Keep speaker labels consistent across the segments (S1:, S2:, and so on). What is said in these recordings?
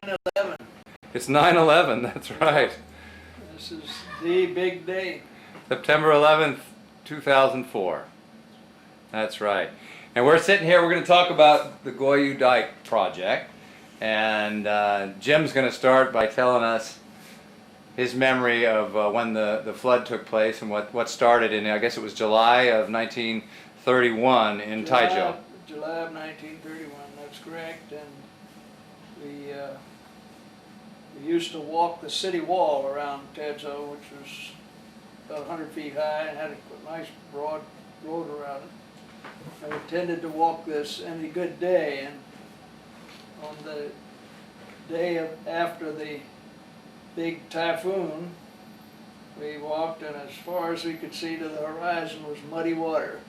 S1: 9/11.
S2: It's 9/11, that's right.
S1: This is the big day.
S2: September 11th, 2004. That's right. And we're sitting here, we're going to talk about the Goyu Dike project. And Jim's going to start by telling us his memory of when the flood took place and what started in, I guess it was July of 1931 in Taijo.
S1: July of 1931, that's correct. And we used to walk the city wall around Taijo, which was about 100 feet high and had a nice broad road around it. And we tended to walk this any good day. And on the day after the big typhoon, we walked, and as far as we could see to the horizon was muddy water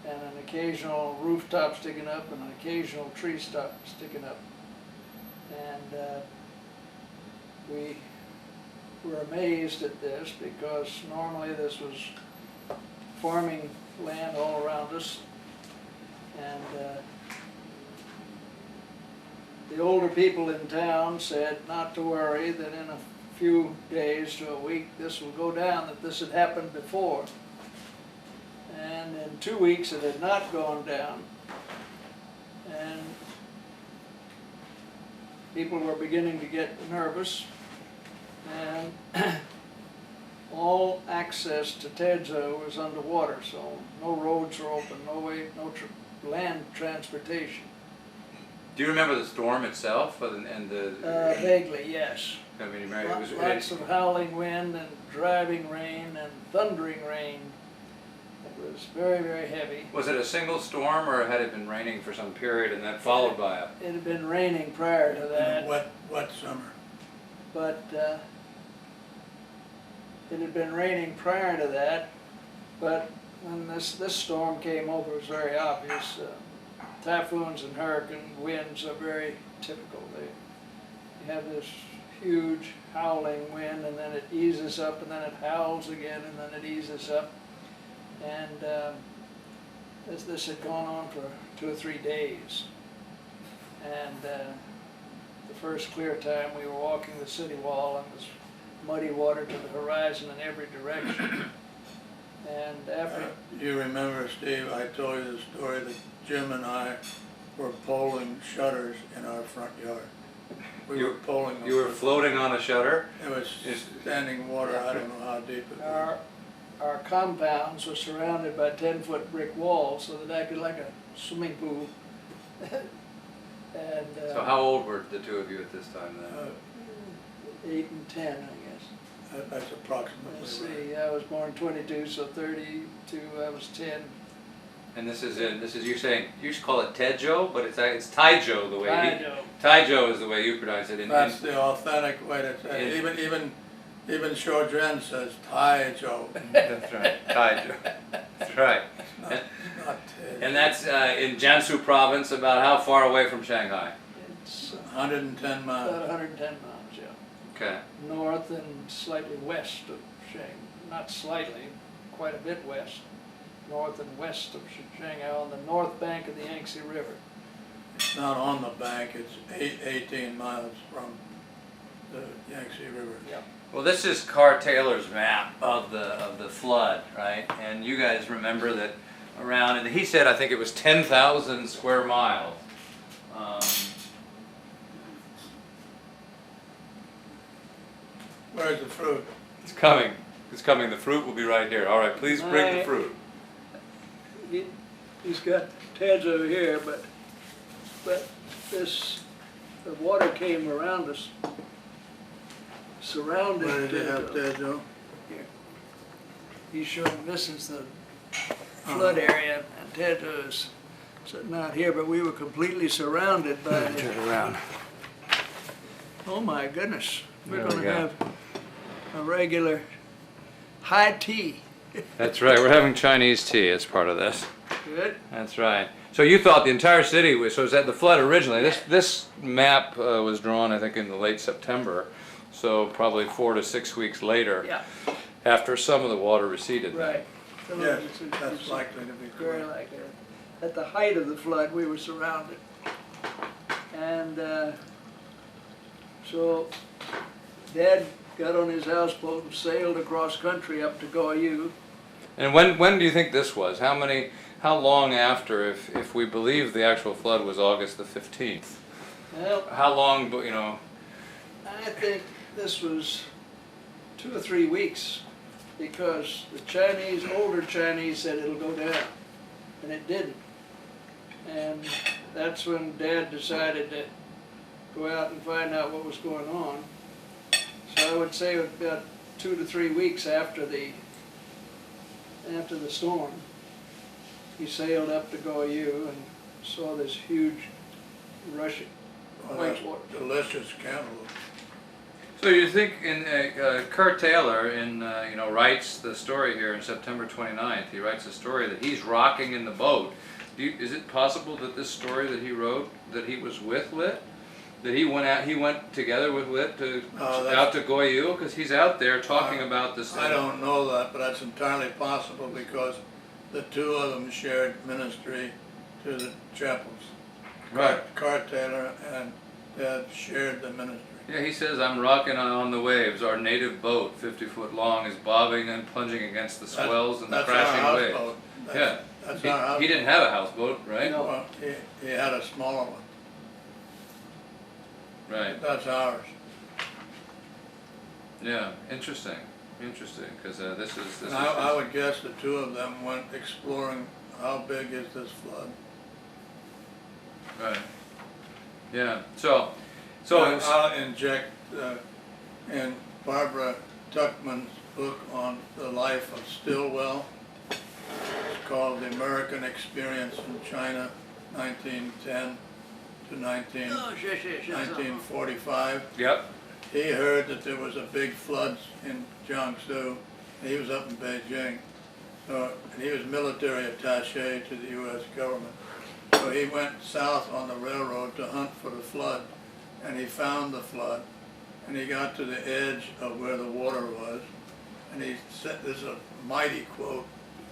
S1: and an occasional rooftop sticking up and an occasional tree sticking up. And we were amazed at this because normally this was farming land all around us. And the older people in town said not to worry, that in a few days to a week this will go down, that this had happened before. And in 2 weeks it had not gone down. And people were beginning to get nervous. And all access to Taijo was underwater, so no roads were open, no land transportation.
S2: Do you remember the storm itself and the?
S1: Vaguely, yes.
S2: I mean,
S1: Lots of howling wind and driving rain and thundering rain. It was very, very heavy.
S2: Was it a single storm, or had it been raining for some period and then followed by a?
S1: It had been raining prior to that.
S3: Wet summer.
S1: But it had been raining prior to that. But when this storm came over, it was very obvious. Typhoons and hurricane winds are very typical. You have this huge howling wind, and then it eases up, and then it howls again, and then it eases up. And this had gone on for 2 or 3 days. And the first clear time we were walking the city wall, and it was muddy water to the horizon in every direction. And after
S3: You remember, Steve, I told you the story that Jim and I were poling shutters in our front yard. We were poling them.
S2: You were floating on a shutter?
S3: It was standing water, I don't know how deep it was.
S1: our compounds were surrounded by 10-foot brick walls, so that acted like a swimming pool. And
S2: So how old were the two of you at this time then?
S1: 8 and 10, I guess.
S3: That's approximately
S1: Let's
S3: right.
S1: see, I was born 22, so 32, I was 10.
S2: And this is you're saying, you should call it Taijo, but it's Taijo the way
S1: Taijo.
S2: Taijo is the way you pronounce it.
S3: That's the authentic way to say it. Even Shojren says Taijo.
S2: That's right, Taijo. That's right.
S3: Not Taijo.
S2: And that's in Jiangsu province, about how far away from Shanghai?
S1: It's
S3: 110 miles.
S1: about 110 miles, yeah.
S2: Okay.
S1: North and slightly west of Shanghai. Not slightly, quite a bit west. North and west of Shanghai, on the north bank of the Yangtze River.
S3: It's not on the bank, it's 18 miles from the Yangtze River.
S1: Yeah.
S2: Well, this is Carr Taylor's map of the flood, right? And you guys remember that around, and he said I think it was 10,000 square miles.
S3: Where's the fruit?
S2: It's coming. It's coming. The fruit will be right here. All right, please bring the fruit.
S1: He's got Taijo here, but the water came around us, surrounded
S3: Where did you have Taijo?
S1: Here. He's showing this is the flood area, and Taijo is sitting out here, but we were completely surrounded by it.
S2: Turn it around.
S1: Oh my goodness, we're
S2: There we
S1: going to
S2: go.
S1: have a regular high tea.
S2: That's right. We're having Chinese tea as part of this.
S1: Good.
S2: That's right. So you thought the entire city was, so was that the flood originally? This map was drawn, I think, in the late September, so probably 4 to 6 weeks later,
S1: Yeah,
S2: after some of the water receded.
S1: right. So
S3: Yes,
S1: it's
S3: that's likely to be
S1: very
S3: correct.
S1: like that. At the height of the flood, we were surrounded. And So Dad got on his houseboat and sailed across country up to Goyu.
S2: And when do you think this was? How long after, if we believe the actual flood was August the 15th?
S1: Well,
S2: How long,
S1: I think this was 2 or 3 weeks, because the older Chinese said it'll go down, and it didn't. And that's when Dad decided to go out and find out what was going on. So I would say about 2 to 3 weeks after the storm, he sailed up to Goyu and saw this huge rushing
S3: Well, that's
S1: whitewater.
S3: delicious cantaloupe.
S2: So you think Kurt Taylor writes the story here in September 29th, he writes a story that he's rocking in the boat. Is it possible that this story that he wrote, that he was with Lit? That he went together with Lit out to Goyu? Because he's out there talking about this thing.
S3: I don't know that, but that's entirely possible because the two of them shared ministry to the chapels.
S2: Right.
S3: Cart Taylor and Dad shared the ministry.
S2: Yeah, he says, I'm rocking on the waves. Our native boat, 50 foot long, is bobbing and plunging against the swells and the crashing waves.
S3: That's our houseboat.
S2: Yeah.
S3: That's our houseboat.
S2: He didn't have a houseboat, right?
S1: No.
S3: Well, he had a smaller one.
S2: Right.
S3: That's ours.
S2: Yeah. Interesting. Because this is.
S3: And I would guess the two of them went exploring how big is this flood.
S2: Right. Yeah. So
S3: I'll inject in Barbara Tuckman's book on the life of Stilwell. It's called The American Experience in China, 1910 to 1945.
S2: Yep.
S3: He heard that there was a big flood in Jiangsu. He was up in Beijing. And he was military attaché to the U.S. government. So he went south on the railroad to hunt for the flood. And he found the flood. And he got to the edge of where the water was. And he said, this is a mighty quote.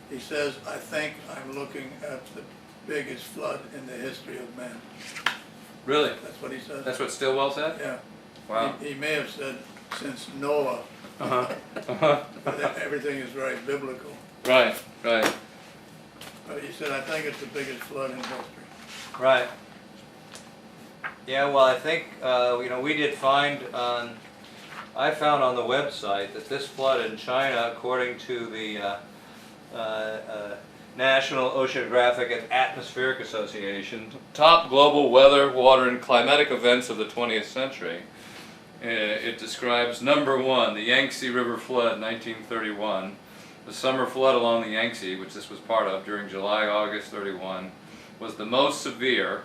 S3: He says, I think I'm looking at the biggest flood in the history of man.
S2: Really?
S3: That's what he said.
S2: That's what Stilwell said?
S3: Yeah.
S2: Wow.
S3: He may have said since Noah. Everything is very biblical.
S2: Right.
S3: But he said, I think it's the biggest flood in history.
S2: Right. Yeah, well, I think, we did find I found on the website that this flood in China, according to the National Oceanographic and Atmospheric Association, top global weather, water, and climatic events of the 20th century. It describes number 1, the Yangtze River flood, 1931. The summer flood along the Yangtze, which this was part of during July-August 31, was the most severe,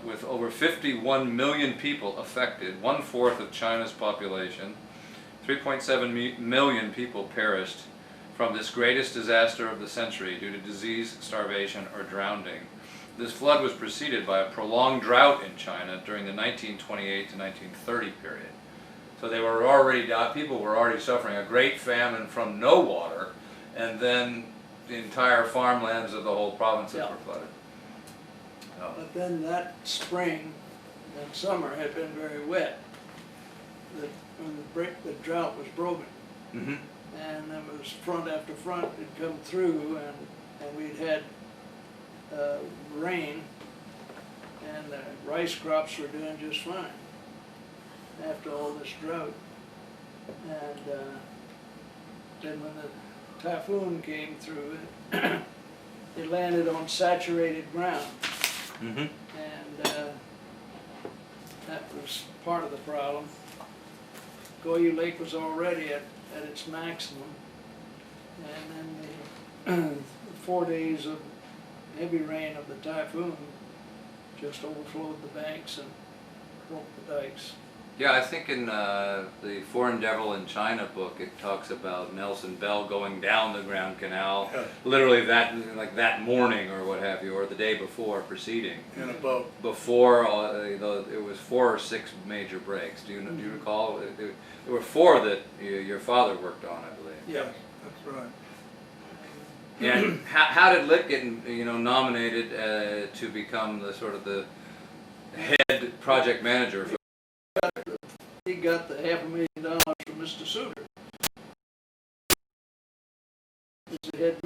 S2: with over 51 million people affected, 1/4 of China's population. 3.7 million people perished from this greatest disaster of the century due to disease, starvation, or drowning. This flood was preceded by a prolonged drought in China during the 1928 to 1930 period. So people were already suffering a great famine from no water, and then the entire farmlands of the whole provinces were flooded.
S1: But then that spring, that summer had been very wet. When the drought was broken.
S2: Mm-hmm.
S1: And there was front after front had come through, and we'd had rain, and the rice crops were doing just fine after all this drought. And then when the typhoon came through, it landed on saturated ground.
S2: Mm-hmm.
S1: And that was part of the problem. Goyu Lake was already at its maximum, and then the 4 days of heavy rain of the typhoon just overflowed the banks and broke the dikes.
S2: Yeah, I think in the Foreign Devil in China book, it talks about Nelson Bell going down the Grand Canal, literally that morning or what have you, or the day before preceding.
S3: In a boat.
S2: Before, it was 4 or 6 major breaks. Do you recall? There were 4 that your father worked on, I believe.
S3: Yeah, that's right.
S2: And how did Litt get nominated to become the sort of the head project manager for
S1: he got the $500,000 from Mr. Suter. He had